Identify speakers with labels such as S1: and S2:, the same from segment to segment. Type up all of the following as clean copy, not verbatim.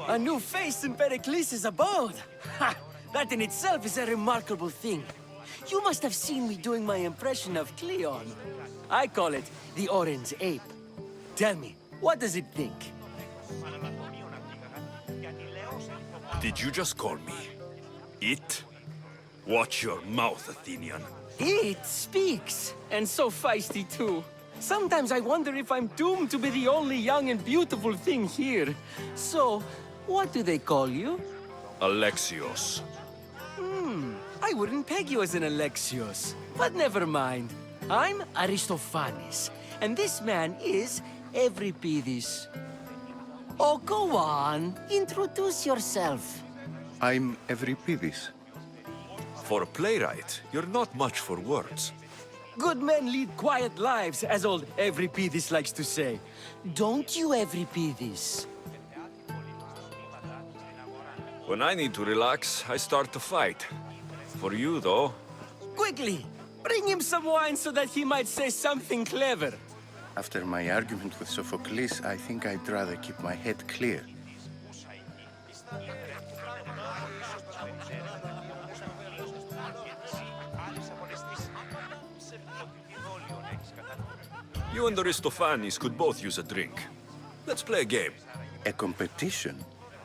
S1: A new face in Pericles' abode! Ha! That in itself is a remarkable thing. You must have seen me doing my impression of Cleon. I call it the Orange Ape. Tell me, what does it think?
S2: Did you just call me it? Watch your mouth, Athenian.
S1: It speaks, and so feisty too. Sometimes I wonder if I'm doomed to be the only young and beautiful thing here. So, what do they call you?
S2: Alexios.
S1: I wouldn't peg you as an Alexios, but never mind. I'm Aristophanes, and this man is Euripides. Oh, go on. Introduce yourself.
S3: I'm Euripides.
S2: For a playwright, you're not much for words.
S1: Good men lead quiet lives, as old Euripides likes to say. Don't you, Euripides?
S2: When I need to relax, I start to fight. For you, though,
S1: Quickly, bring him some wine so that he might say something clever.
S3: After my argument with Sophocles, I think I'd rather keep my head clear.
S2: you and Aristophanes could both use a drink. Let's play a game.
S3: A competition?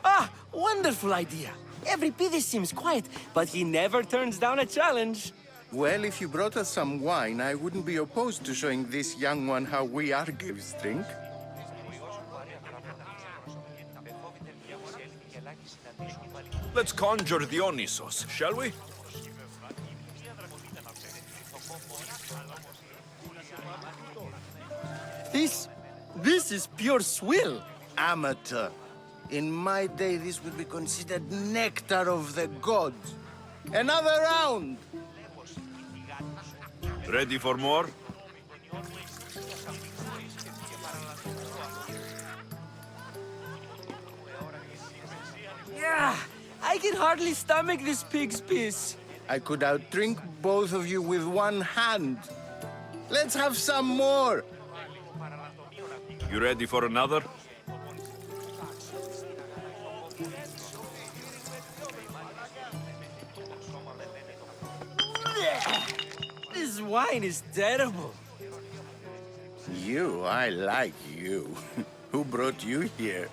S1: Ah, wonderful idea. Euripides seems quiet, but he never turns down a challenge.
S3: Well, if you brought us some wine, I wouldn't be opposed to showing this young one how we Argives drink.
S2: Let's conjure Dionysos, shall we?
S1: This is pure swill.
S3: Amateur. In my day, this would be considered nectar of the gods. Another round!
S2: Ready for more?
S1: Yeah, I can hardly stomach this pig's piss.
S3: I could outdrink both of you with one hand. Let's have some more!
S2: You ready for another?
S1: This wine is terrible.
S3: I like you. Who brought you here?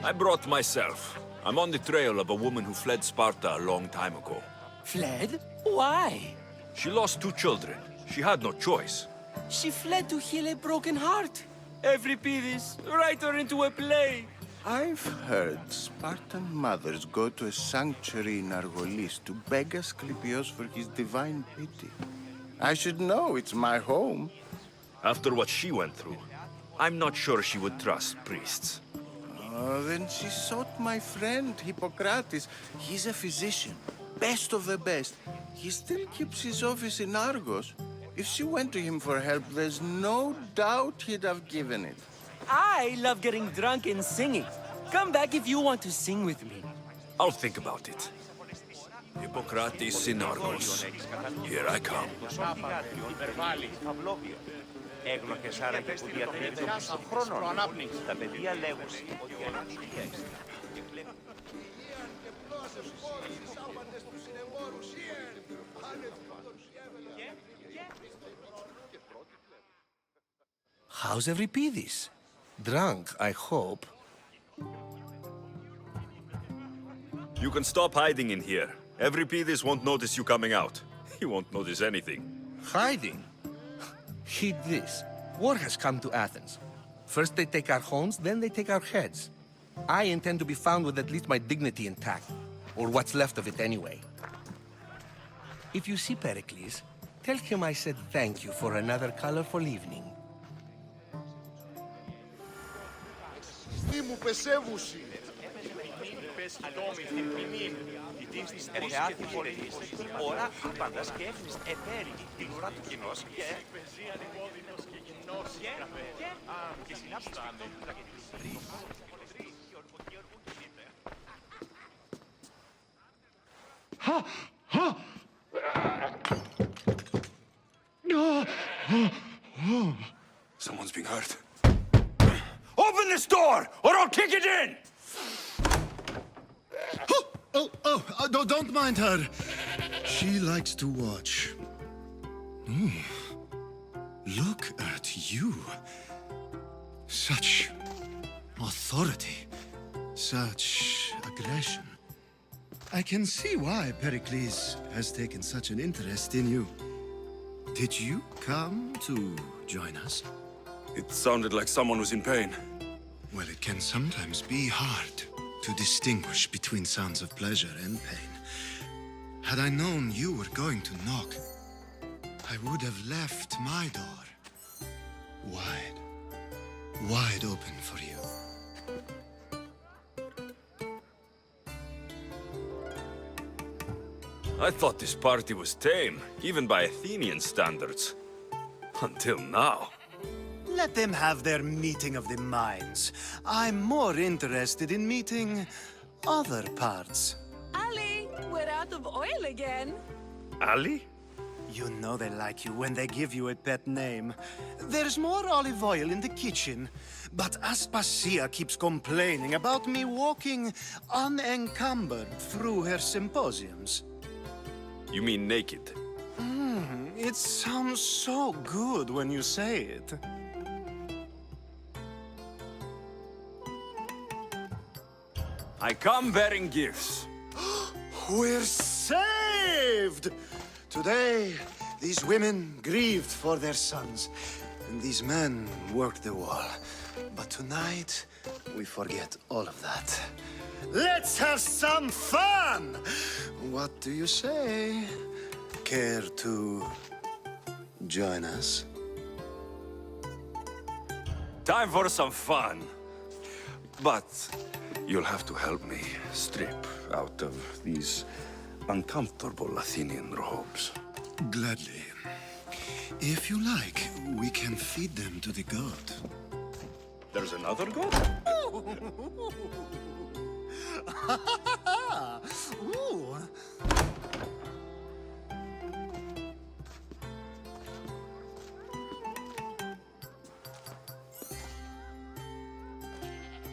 S2: I brought myself. I'm on the trail of a woman who fled Sparta a long time ago.
S1: Fled? Why?
S2: She lost 2 children. She had no choice.
S1: She fled to heal a broken heart. Euripides, write her into a play.
S3: I've heard Spartan mothers go to a sanctuary in Argolis to beg Asclepios for his divine pity. I should know, it's my home.
S2: After what she went through, I'm not sure she would trust priests.
S3: Oh, then she sought my friend, Hippocrates. He's a physician, best of the best. He still keeps his office in Argos. If she went to him for help, there's no doubt he'd have given it.
S1: I love getting drunk and singing. Come back if you want to sing with me.
S2: I'll think about it. Hippocrates in Argos. Here I come.
S4: Έγνοχες άραγε που διατηρείται πίσω χρόνων. Τα παιδιά λέγουν ότι ο αναπτυχές.
S5: How's Euripides? Drunk, I hope.
S2: You can stop hiding in here. Euripides won't notice you coming out. He won't notice anything.
S5: Hiding? Heed this. War has come to Athens. First they take our homes, then they take our heads. I intend to be found with at least my dignity intact. Or what's left of it anyway. If you see Pericles, tell him I said thank you for another colorful evening.
S6: Τι μου πεσέβουσι.
S4: Ερεάτη πολιτής, ώρα άπαντας και έφνης εταίρη την ουρά του κοινός και... και συνάψεις
S2: Someone's being hurt. Open this door, or I'll kick it in!
S7: Don't mind her. She likes to watch. Look at you. Such authority. Such aggression. I can see why Pericles has taken such an interest in you. Did you come to join us?
S2: It sounded like someone was in pain.
S7: Well, it can sometimes be hard to distinguish between sounds of pleasure and pain. Had I known you were going to knock, I would have left my door wide open for you.
S2: I thought this party was tame, even by Athenian standards. Until now.
S8: Let them have their meeting of the minds. I'm more interested in meeting other parts.
S9: Ali, we're out of oil again.
S2: Ali?
S8: You know they like you when they give you a pet name. There's more olive oil in the kitchen, but Aspasia keeps complaining about me walking unencumbered through her symposiums.
S2: You mean naked?
S8: It sounds so good when you say it.
S2: I come bearing gifts.
S8: We're saved! Today, these women grieved for their sons, and these men worked the wall. But tonight, we forget all of that. Let's have some fun! What do you say? Care to join us?
S2: Time for some fun. But you'll have to help me strip out of these uncomfortable Athenian robes.
S7: Gladly. If you like, we can feed them to the god.
S2: There's another god?
S8: Ooh.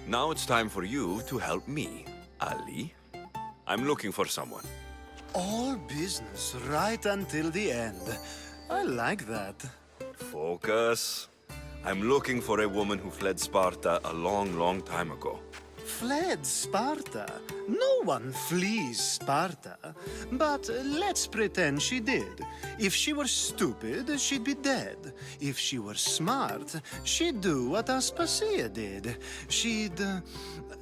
S2: Now it's time for you to help me, Ali. I'm looking for someone.
S8: All business right until the end. I like that.
S2: Focus. I'm looking for a woman who fled Sparta a long, long time ago.
S8: Fled Sparta? No one flees Sparta. But let's pretend she did. If she were stupid, she'd be dead. If she were smart, she'd do what Aspasia did. She'd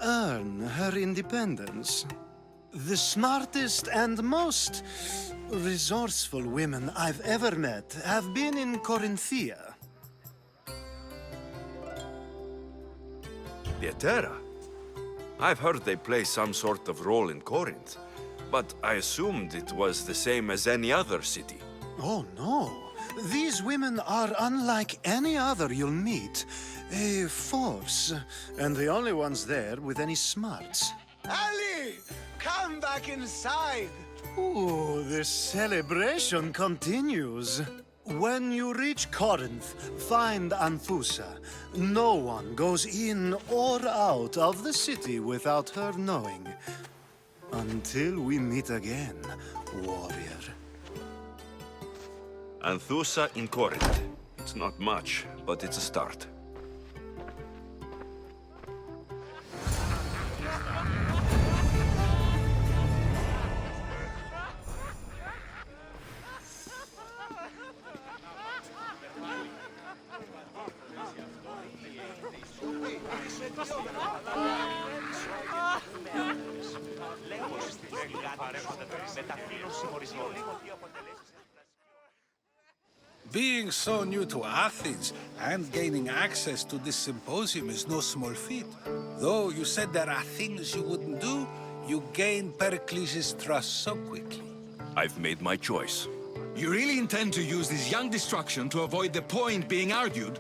S8: earn her independence. The smartest and most resourceful women I've ever met have been in Corinthia.
S2: The Etera. I've heard they play some sort of role in Corinth, but I assumed it was the same as any other city.
S8: Oh, no. These women are unlike any other you'll meet. A force, and the only ones there with any smarts. Ali! Come back inside! Ooh, the celebration continues. When you reach Corinth, find Anthusa. No one goes in or out of the city without her knowing. Until we meet again, warrior.
S2: Anthusa in Corinth. It's not much, but it's a start.
S10: Being so new to Athens and gaining access to this symposium is no small feat. Though you said there are things you wouldn't do, you gained Pericles' trust so quickly.
S2: I've made my choice.
S11: You really intend to use this young destruction to avoid the point being argued?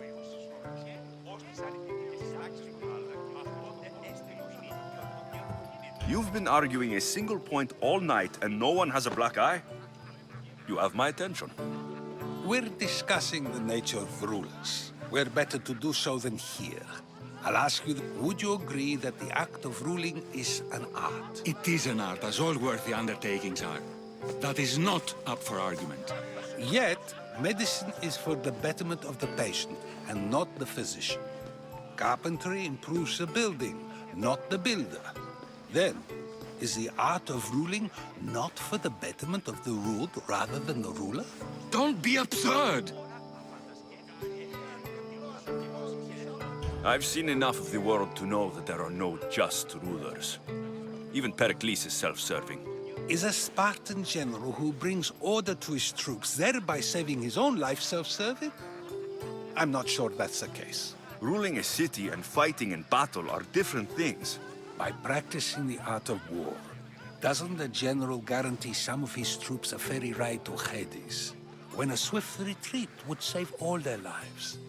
S2: You've been arguing a single point all night and no one has a black eye? You have my attention.
S10: We're discussing the nature of rulers. where better to do so than here. I'll ask you, would you agree that the act of ruling is an art?
S11: It is an art, as all worthy undertakings are. That is not up for argument.
S10: Yet, medicine is for the betterment of the patient and not the physician. Carpentry improves the building, not the builder. Then, is the art of ruling not for the betterment of the ruled rather than the ruler?
S11: Don't be absurd!
S2: I've seen enough of the world to know that there are no just rulers. Even Pericles is self-serving.
S10: Is a Spartan general who brings order to his troops, thereby saving his own life, self-serving? I'm not sure that's the case.
S2: Ruling a city and fighting in battle are different things.
S10: By practicing the art of war, doesn't the general guarantee some of his troops a ferry ride to Hades, when a swift retreat would save all their lives?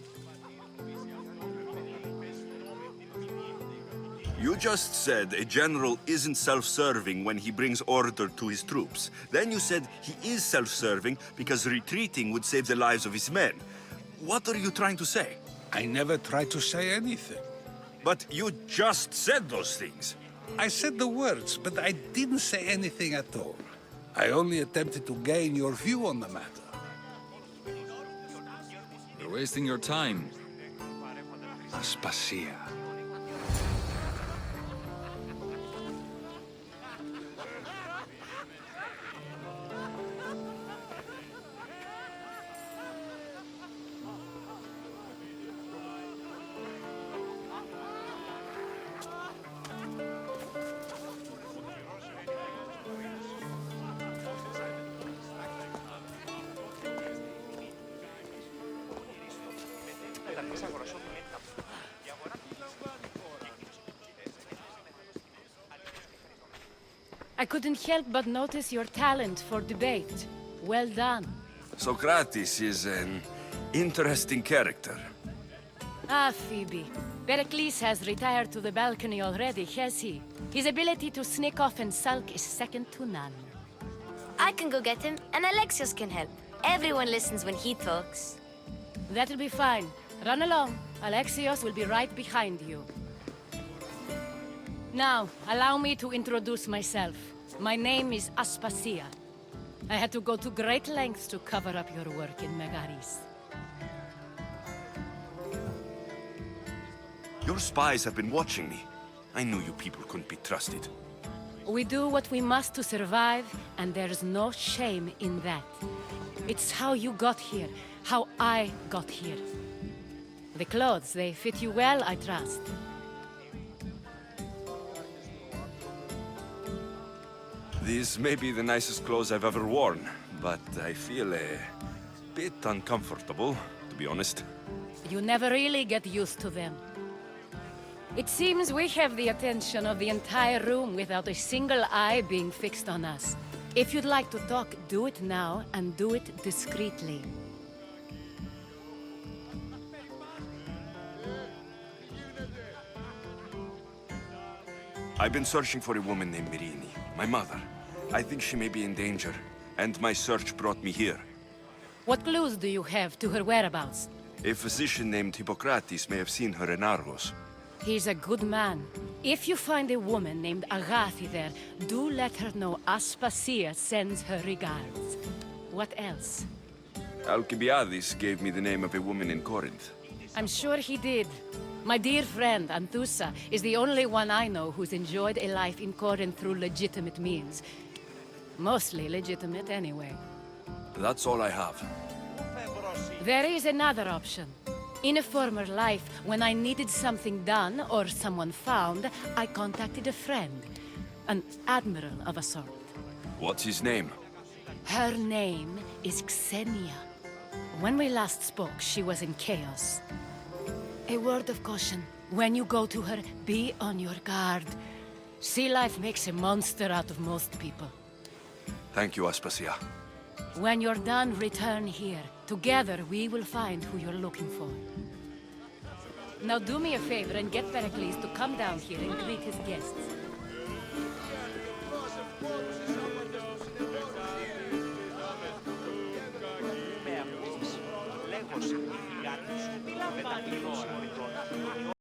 S2: You just said a general isn't self-serving when he brings order to his troops. Then you said he is self-serving because retreating would save the lives of his men. What are you trying to say?
S10: I never tried to say anything.
S2: But you just said those things.
S10: I said the words, but I didn't say anything at all. I only attempted to gain your view on the matter.
S11: You're wasting your time.
S10: Aspasia.
S9: I couldn't help but notice your talent for debate. Well done.
S2: Socrates is an interesting character.
S9: Ah, Phoebe. Pericles has retired to the balcony already, has he? His ability to sneak off and sulk is second to none.
S12: I can go get him, and Alexios can help. Everyone listens when he talks.
S9: That'll be fine. Run along. Alexios will be right behind you. Now, allow me to introduce myself. My name is Aspasia. I had to go to great lengths to cover up your work in Megaris.
S2: Your spies have been watching me. I knew you people couldn't be trusted.
S9: We do what we must to survive, and there's no shame in that. It's how you got here, how I got here. The clothes, they fit you well, I trust.
S2: These may be the nicest clothes I've ever worn, but I feel a bit uncomfortable, to be honest.
S9: You never really get used to them. It seems we have the attention of the entire room without a single eye being fixed on us. If you'd like to talk, do it now, and do it discreetly.
S2: I've been searching for a woman named Myrine, my mother. I think she may be in danger, and my search brought me here.
S9: What clues do you have to her whereabouts?
S2: A physician named Hippocrates may have seen her in Argos.
S9: He's a good man. If you find a woman named Agathi there, do let her know Aspasia sends her regards. What else?
S2: Alcibiades gave me the name of a woman in Corinth.
S9: I'm sure he did. My dear friend, Anthusa, is the only one I know who's enjoyed a life in Corinth through legitimate means. Mostly legitimate, anyway.
S2: That's all I have.
S9: There is another option. In a former life, when I needed something done or someone found, I contacted a friend. An admiral of a sort.
S2: What's his name?
S9: Her name is Xenia. When we last spoke, she was in chaos. A word of caution. When you go to her, be on your guard. Sea life makes a monster out of most people.
S2: Thank you, Aspasia.
S9: When you're done, return here. Together, we will find who you're looking for. Now do me a favor and get Pericles to come down here and greet his guests.
S4: Με ακούσεις, λέγω σε με τα πληθώρα με τον